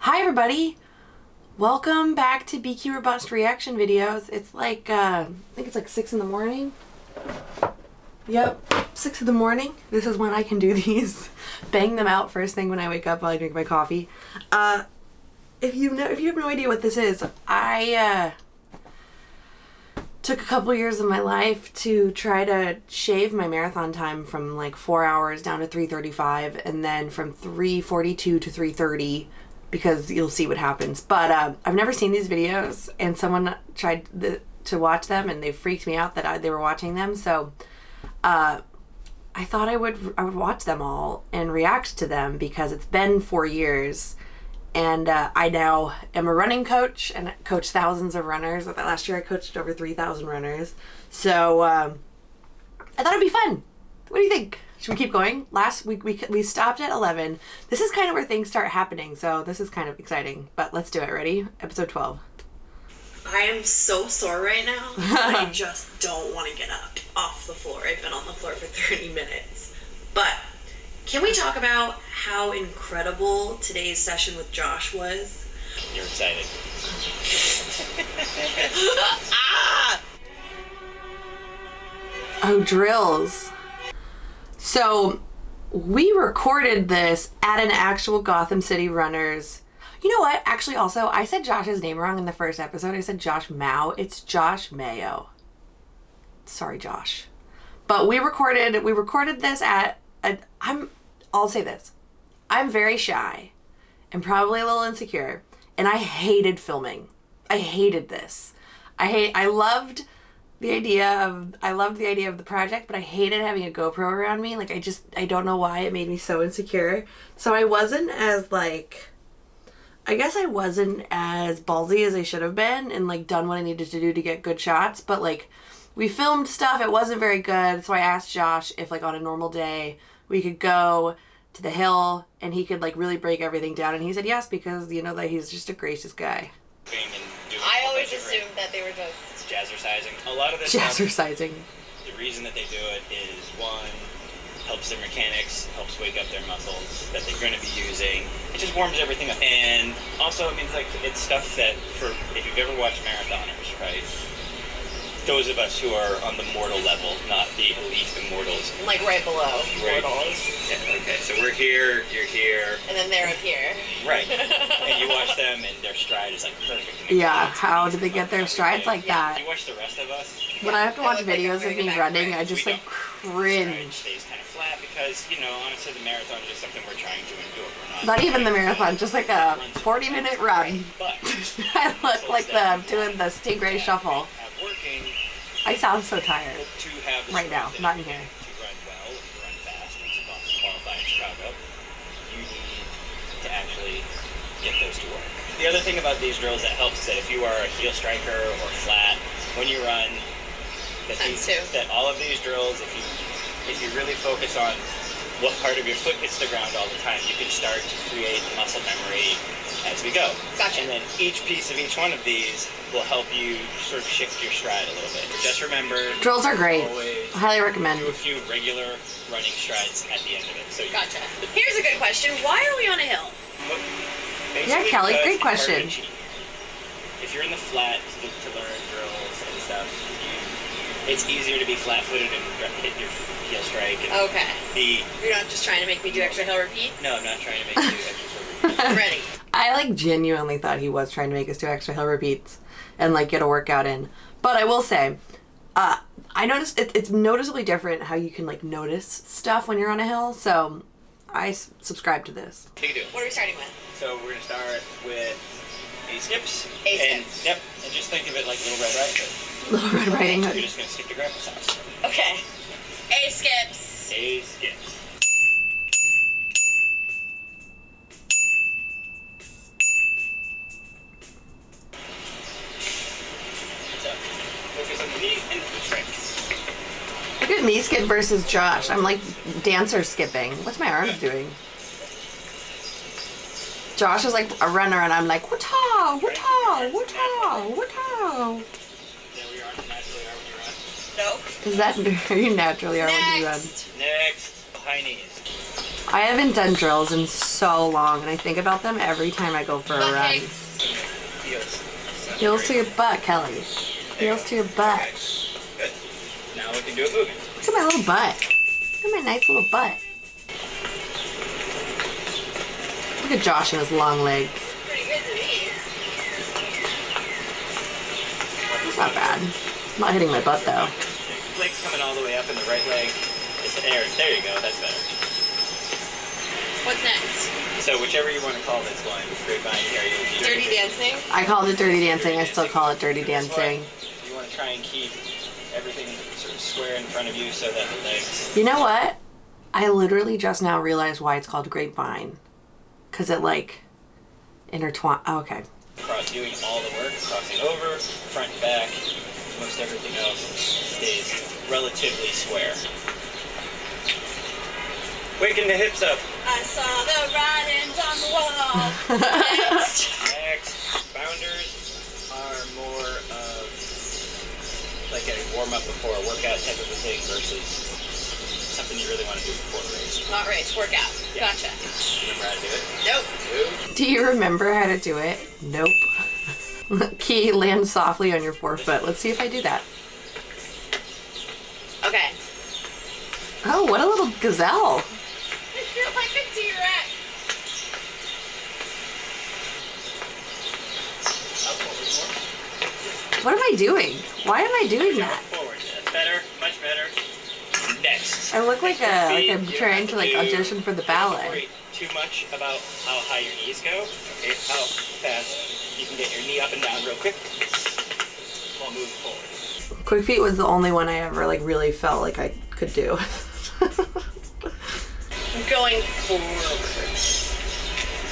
Hi everybody! Welcome back to BQ or Bust reaction videos. It's like, I think it's like 6 in the morning. Yep, 6 in the morning. This is when I can do these. Bang them out first thing when I wake up while I drink my coffee. If you have no idea what this is, I took a couple years of my life to try to shave my marathon time from like 4 hours down to 3:35 and then from 3:42 to 3:30 because you'll see what happens. But I've never seen these videos and someone tried to watch them and they freaked me out that they were watching them. So I thought I would watch them all and react to them because it's been 4 years. And I now am a running coach and coach thousands of runners. Last year I coached over 3,000 runners. So I thought it'd be fun. What do you think? Should we keep going? Last week we stopped at 11. This is kind of where things start happening. So this is kind of exciting. But let's do it. Ready? Episode 12. I am so sore right now. I just don't want to get up off the floor. I've been on the floor for 30 minutes. But can we talk about how incredible today's session with Josh was? You're excited. Oh, drills. So we recorded this at an actual Gotham City Runners. You know what? Actually, also, I said Josh's name wrong in the first episode. I said Josh Mao. It's Josh Mayo. Sorry, Josh. But we recorded this at I'll say this. I'm very shy and probably a little insecure, and I hated filming. I hated this. I loved the idea of the project, but I hated having a GoPro around me. Like I don't know why it made me so insecure. So I wasn't as I guess I wasn't as ballsy as I should have been and like done what I needed to do to get good shots, but like we filmed stuff, it wasn't very good. So I asked Josh if like on a normal day we could go to the hill and he could like really break everything down, and he said yes because you know that he's just a gracious guy. I always assumed that they were just jazzercising. A lot of this jazzercising. The reason that they do it is one, helps their mechanics, helps wake up their muscles that they're going to be using. It just warms everything up, and also it means like it's stuff that if you've ever watched marathoners, right? Those of us who are on the mortal level, not the elite immortals. like right below Right. mortals. Yeah, okay, so we're here, you're here. And then they're up here. Right. And you watch them and their stride is like perfect. Yeah, how do they get their strides like that? You watch the rest of us. When I have to watch That would make videos of me everything running, back I just We like don't. cringe. Stride stays kind of flat because, you know, honestly the marathon is just something we're trying to endure. We're Not even the marathon, just like a 40-minute run. But I look like doing the Stingray shuffle. working, I sound so tired to have the right now, strength not in here. to run well and to run fast and to qualify in Chicago, you need to actually get those to work. The other thing about these drills that helps is that if you are a heel striker or flat, when you run, that all of these drills, if you really focus on what part of your foot hits the ground all the time, you can start to create muscle memory as we go. Gotcha. And then each piece of each one of these will help you sort of shift your stride a little bit. Just remember, Drills are great. always Highly recommend. do a few regular running strides at the end of it. So Gotcha. Here's a good question. Why are we on a hill? Yeah, Kelly, great because it's question. harder to cheat. If you're in the flat to learn drills and stuff, it's easier to be flat-footed and hit your heel strike. And Okay. You're not just trying to make me do extra hill repeats? No, I'm not trying to make you do extra repeats. I'm ready. I like genuinely thought he was trying to make us do extra hill repeats and like get a workout in. But I will say, I noticed it's noticeably different how you can like notice stuff when you're on a hill. So I subscribe to this. Big deal. What are we starting with? So we're gonna start with A-skips. A-skips. Yep, and just think of it like Little Red Riding Hood. Little Red Riding You're Hood. just gonna skip to grandpa's house. Okay. A-skips. A-skips. Focus on the knee and the strength. Look at me skip versus Josh. I'm like dancer skipping. What's my arms doing? Josh is like a runner and I'm like, wata, wata, wata, wata. No. Is that, are you naturally are when you run? Next. Next, high knees. I haven't done drills in so long, and I think about them every time I go for a run. Heels to your butt, Kelly. Heels to your butt. Okay. Good. Now we can do it moving. Look at my little butt. Look at my nice little butt. Look at Josh and his long legs. Pretty good to me. That's not bad. I'm not hitting my butt though. Leg's coming all the way up in the right leg. There you go. That's better. What's next? So whichever you want to call this one, grapevine, karaoke. Dirty dancing? I called it dirty dancing. I still call it dirty dancing. You want to try and keep everything sort of square in front of you so that the legs... You know what? I literally just now realized why it's called grapevine. Because it like intertwine. Oh, okay. Doing all the work, crossing over, front and back, most everything else stays relatively square. Waking the hips up. I saw the writings on the wall. Next, bounders are more of like a warm-up before a workout type of a thing versus something you really want to do before a race. Not race, workout. Yeah. Gotcha. Remember how to do it? Nope. Do you remember how to do it? Nope. Key, land softly on your forefoot. Let's see if I do that. Okay. Oh, what a little gazelle. You're like a T-Rex. Up, forward, more. What am I doing? Why am I doing Yeah, that? forward. That's better. Much better. Next. I look like I'm You trying to have like audition for the Don't ballet. worry too much about how high your knees go. Okay, how fast you can get your knee up and down real quick while moving forward. Quick feet was the only one I ever like really felt like I could do. I'm going forward.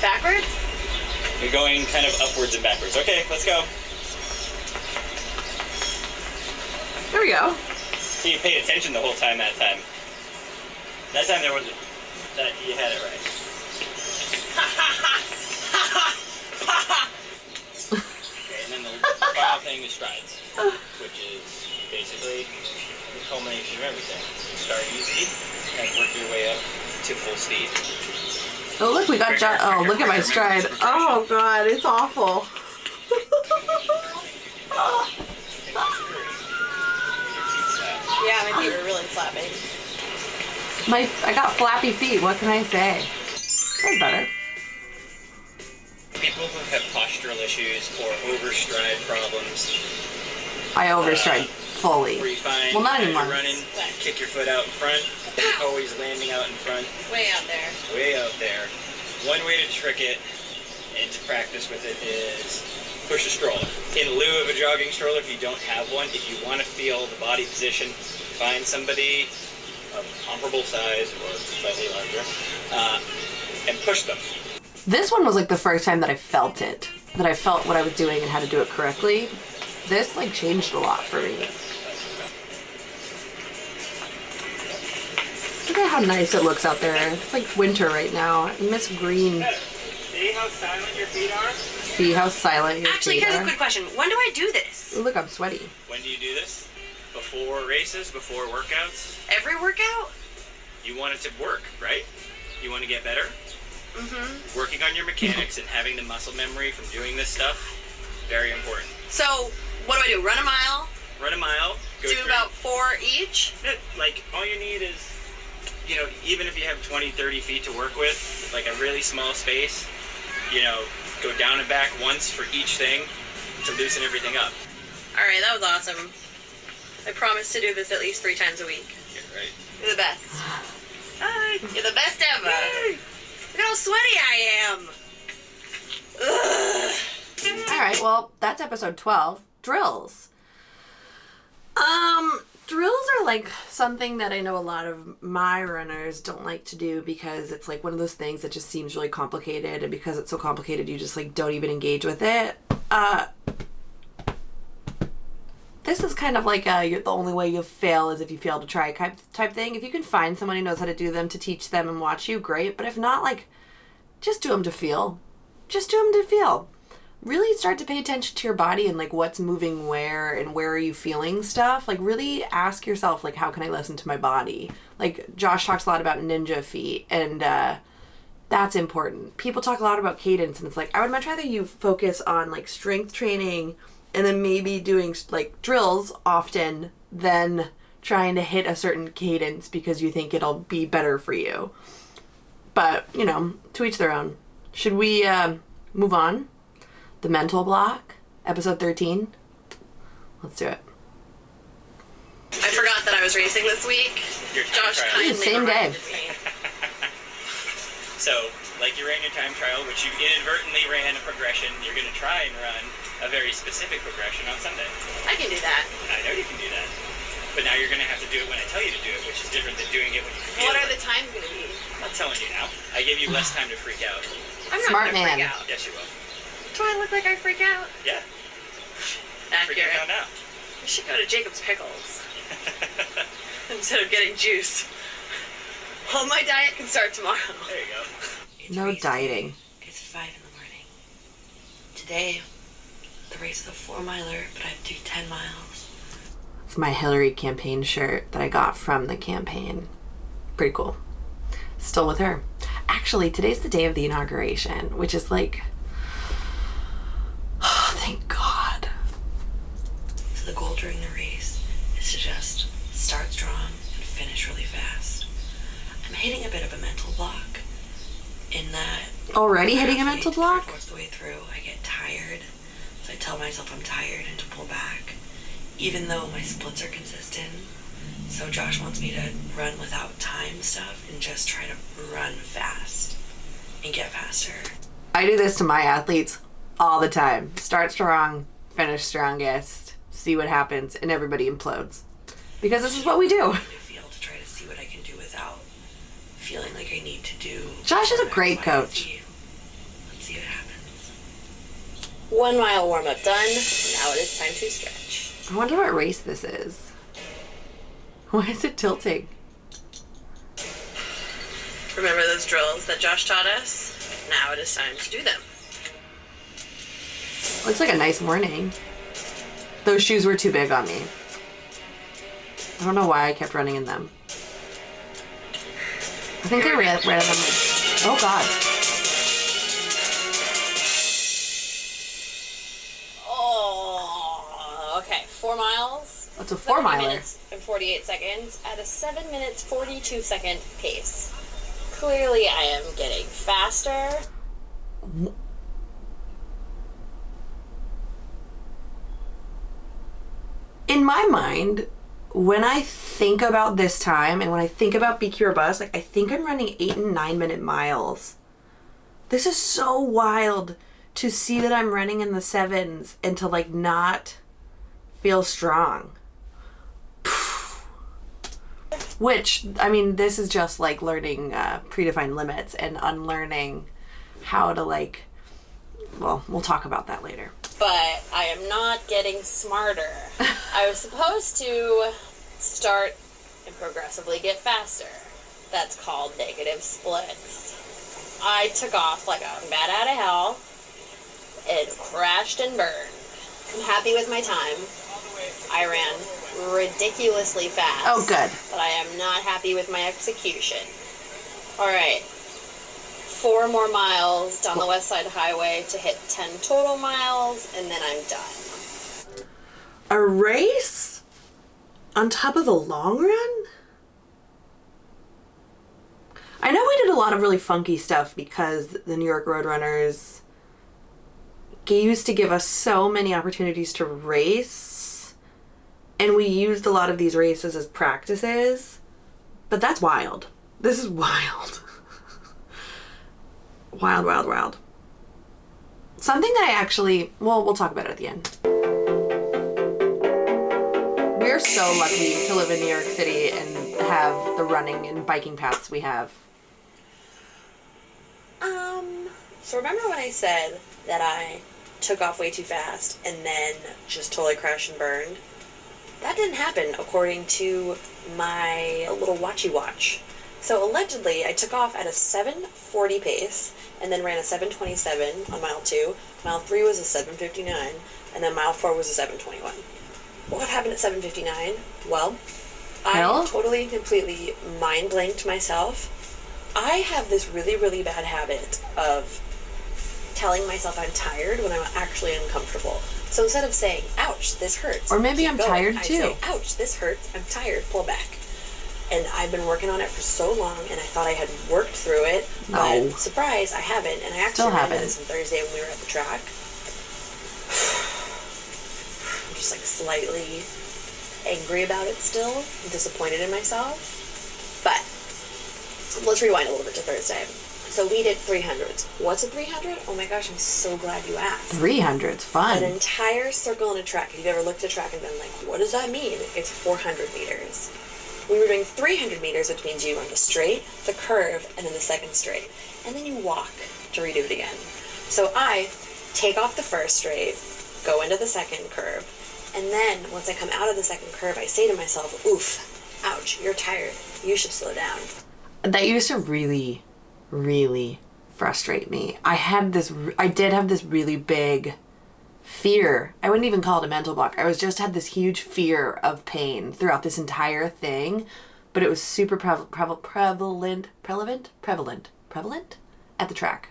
Backwards? You're going kind of upwards and backwards. Okay, let's go. There we go. So you paid attention the whole time that time. That time there wasn't. That you had it right. Okay, and then the final thing is strides, which is basically the culmination of everything. Start easy and work your way up to full speed. Oh look, we got oh look at my stride. Oh god, it's awful. Yeah, my feet are really flapping. I got flappy feet. What can I say? That's better. People who have postural issues or overstride problems, I overstride fully. where you find Well, not as anymore. you're running, kick your foot out in front, always landing out in front, Way out there. way out there. One way to trick it and to practice with it is push a stroller. In lieu of a jogging stroller, if you don't have one, if you want to feel the body position, find somebody of comparable size or slightly larger, and push them. This one was like the first time that I felt it. That I felt what I was doing and how to do it correctly. This like changed a lot for me. Look at how nice it looks out there. It's like winter right now. I miss green. See how silent your feet are? See how silent your Actually, feet here's a are? quick question. When do I do this? Ooh, look, I'm sweaty. When do you do this? Before races, before workouts? Every workout? You want it to work, right? You want to get better? Mm-hmm. Working on your mechanics and having the muscle memory from doing this stuff, very important. So, what do? Run a mile? Run a mile, go Do through. about 4 each? Like, all you need is, you know, even if you have 20, 30 feet to work with, like a really small space, you know, go down and back once for each thing to loosen everything up. Alright, that was awesome. I promise to do this at least 3 times a week. Yeah, right. You're the best. Hi. You're the best ever. Yay. Look how sweaty I am. Ugh. Alright, well, that's episode 12. Drills. Drills are like something that I know a lot of my runners don't like to do because it's like one of those things that just seems really complicated, and because it's so complicated you just like don't even engage with it. This is kind of like the only way you'll fail is if you fail to try type thing. If you can find someone who knows how to do them to teach them and watch you, great. But if not, like, just do them to feel. Just do them to feel. really start to pay attention to your body and like what's moving where and where are you feeling stuff. Like really ask yourself, like, how can I listen to my body? Like Josh talks a lot about ninja feet, and that's important. People talk a lot about cadence, and it's like, I would much rather you focus on like strength training and then maybe doing like drills often than trying to hit a certain cadence because you think it'll be better for you. But, you know, to each their own. Should we move on? The mental block, episode 13. Let's do it. I forgot that I was racing this week. Josh kindly Same day. reminded me. So, like you ran your time trial, which you inadvertently ran a progression, you're going to try and run a very specific progression on Sunday. I can do that. I know you can do that. But now you're going to have to do it when I tell you to do it, which is different than doing it when you feel What are it. the times going to be? I'm not telling you now. I gave you less time to freak out. I'm Smart not going to man. freak out. Yes, you will. Do I look like I freak out? Yeah. Freaking Accurate. out now. I should go to Jacob's Pickles instead of getting juice. Well, my diet can start tomorrow. There you go. No dieting. It's 5 in the morning. Today, the race is a 4-miler, but I have to do 10 miles. It's my Hillary campaign shirt that I got from the campaign. Pretty cool. Still with her. Actually, today's the day of the inauguration, which is like, oh, thank God. So the goal during the race is to just start strong and finish really fast. I'm hitting a bit of a mental block in that Already hitting a halfway mental to block? 3/4 the way through, I get tired. So I tell myself I'm tired and to pull back, even though my splits are consistent. So Josh wants me to run without time stuff and just try to run fast and get faster. I do this to my athletes all the time. Start strong, finish strongest, see what happens, and everybody implodes. Because this is what we do. I feel to try to see what I can do without feeling like I need to do. Josh is a X, great Y, coach. Z. Let's see what happens. 1 mile warm up done. Now it is time to stretch. I wonder what race this is. Why is it tilting? Remember those drills that Josh taught us? Now it is time to do them. Looks like a nice morning. Those shoes were too big on me. I don't know why I kept running in them. I think I ran them. Oh God. Oh, okay. 4 miles. That's a 4-miler. 30 minutes and 48 seconds at a 7 minutes 42 second pace. Clearly, I am getting faster. In my mind, when I think about this time and when I think about BQ or Bus, like I think I'm running 8 and 9 minute miles. This is so wild to see that I'm running in the 7s and to like not feel strong. Which, I mean, this is just like learning predefined limits and unlearning how to like, well, we'll talk about that later. But I am not getting smarter. I was supposed to start and progressively get faster. That's called negative splits. I took off like a bat out of hell and crashed and burned. I'm happy with my time. I ran ridiculously fast. Oh, good. But I am not happy with my execution. All right. 4 more miles down the West Side Highway to hit 10 total miles, and then I'm done. A race on top of a long run? I know we did a lot of really funky stuff because the New York Roadrunners used to give us so many opportunities to race, and we used a lot of these races as practices, but that's wild. This is wild. Wild, wild, wild. Something that I actually, well, we'll talk about it at the end. We're so lucky to live in New York City and have the running and biking paths we have. So remember when I said that I took off way too fast and then just totally crashed and burned? That didn't happen according to my little watchy watch. So allegedly I took off at a 7:40 pace and then ran a 7:27 on mile 2. Mile 3 was a 7:59, and then mile 4 was a 7:21. What happened at 7:59? Well, I totally, completely mind blanked myself. I have this really, really bad habit of telling myself I'm tired when I'm actually uncomfortable. So instead of saying, ouch, this hurts. Or maybe I'm tired too. I say, ouch, this hurts. I'm tired. Pull back. And I've been working on it for so long, and I thought I had worked through it. No. But surprise, I haven't. And I actually ran this on Thursday when we were at the track. I'm just like slightly angry about it still. I'm disappointed in myself. But let's rewind a little bit to Thursday. So we did 300s. What's a 300? Oh my gosh, I'm so glad you asked. 300's fun. An entire circle in a track. If you've ever looked at a track and been like, what does that mean? It's 400 meters. We were doing 300 meters, which means you run the straight, the curve, and then the second straight. And then you walk to redo it again. So I take off the first straight, go into the second curve, and then once I come out of the second curve, I say to myself, oof, ouch, you're tired. You should slow down. That used to really frustrate me. I did have this really big fear. I wouldn't even call it a mental block. I had this huge fear of pain throughout this entire thing, but it was super prevalent at the track.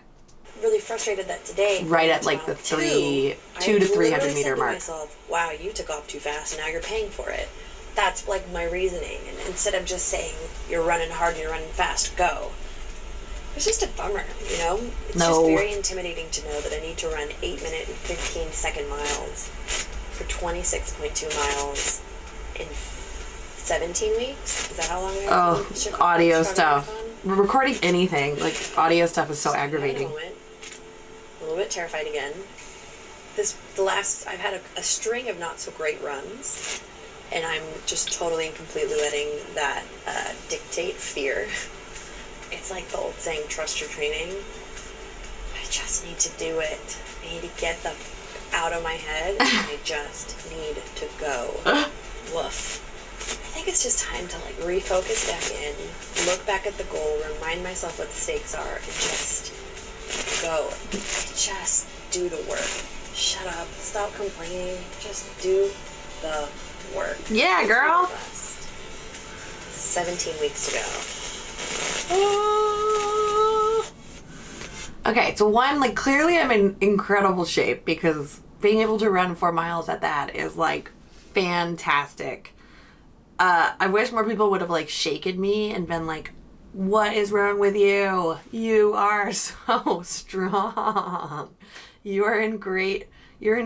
Really frustrated that today, right at like the 2 to 300 meter mark. Myself, wow, you took off too fast, and now you're paying for it. That's like my reasoning. And instead of just saying you're running hard and you're running fast, go. It's just a bummer, you know? It's just very intimidating to know that I need to run 8-minute and 15-second miles for 26.2 miles in 17 weeks. Is that how long we are? Oh, audio stuff. Recording anything, like audio stuff is so aggravating. A little bit terrified again. I've had a string of not so great runs, and I'm just totally and completely letting that dictate fear. It's like the old saying, trust your training. I just need to do it. I need to get them out of my head. I just need to go. Woof. I think it's just time to like refocus back in, look back at the goal, remind myself what the stakes are, and just go. Just do the work. Shut up. Stop complaining. Just do the work. Yeah, girl. 17 weeks to go. Okay, so one, like, clearly I'm in incredible shape because being able to run 4 miles at that is, like, fantastic. I wish more people would have, like, shaken me and been like, what is wrong with you? You are so strong. You're in a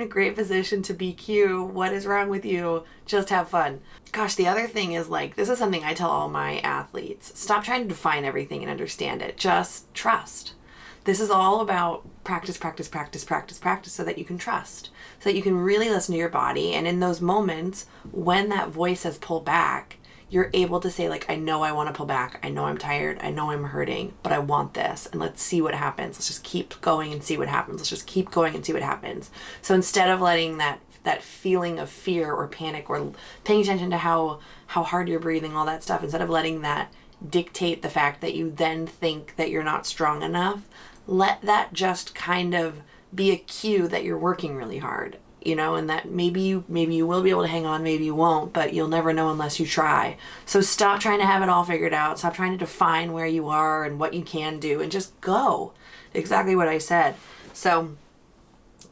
great position to BQ. What is wrong with you? Just have fun. Gosh, the other thing is, like, this is something I tell all my athletes. Stop trying to define everything and understand it. Just trust. This is all about practice so that you can trust. So that you can really listen to your body. And in those moments, when that voice says pull back, you're able to say, like, I know I want to pull back. I know I'm tired. I know I'm hurting, but I want this. And let's see what happens. Let's just keep going and see what happens. Let's just keep going and see what happens. So instead of letting that feeling of fear or panic or paying attention to how hard you're breathing, all that stuff, instead of letting that dictate the fact that you then think that you're not strong enough, let that just kind of be a cue that you're working really hard. You know, and that maybe you will be able to hang on, maybe you won't, but you'll never know unless you try. So stop trying to have it all figured out. Stop trying to define where you are and what you can do, and just go. Exactly what I said. So,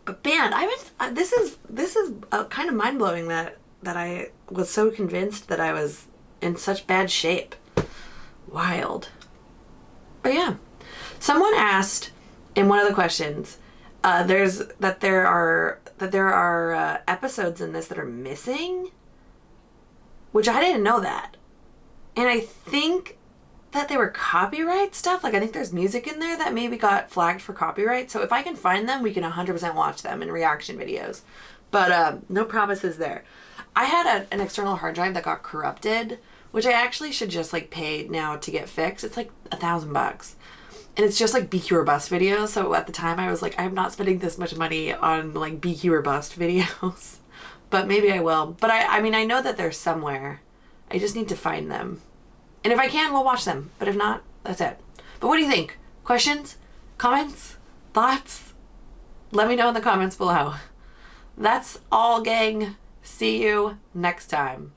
but man, this is kind of mind blowing that I was so convinced that I was in such bad shape. Wild. But yeah, someone asked in one of the questions, there are episodes in this that are missing, which I didn't know that. And I think that they were copyright stuff. Like, I think there's music in there that maybe got flagged for copyright. So if I can find them, we can 100% watch them in reaction videos. But no promises there. I had an external hard drive that got corrupted, which I actually should just like pay now to get fixed. It's like $1,000. And it's just like BQ or Bust videos. So at the time I was like, I'm not spending this much money on like BQ or Bust videos. But maybe I will. But I mean, I know that they're somewhere. I just need to find them. And if I can, we'll watch them. But if not, that's it. But what do you think? Questions? Comments? Thoughts? Let me know in the comments below. That's all, gang. See you next time.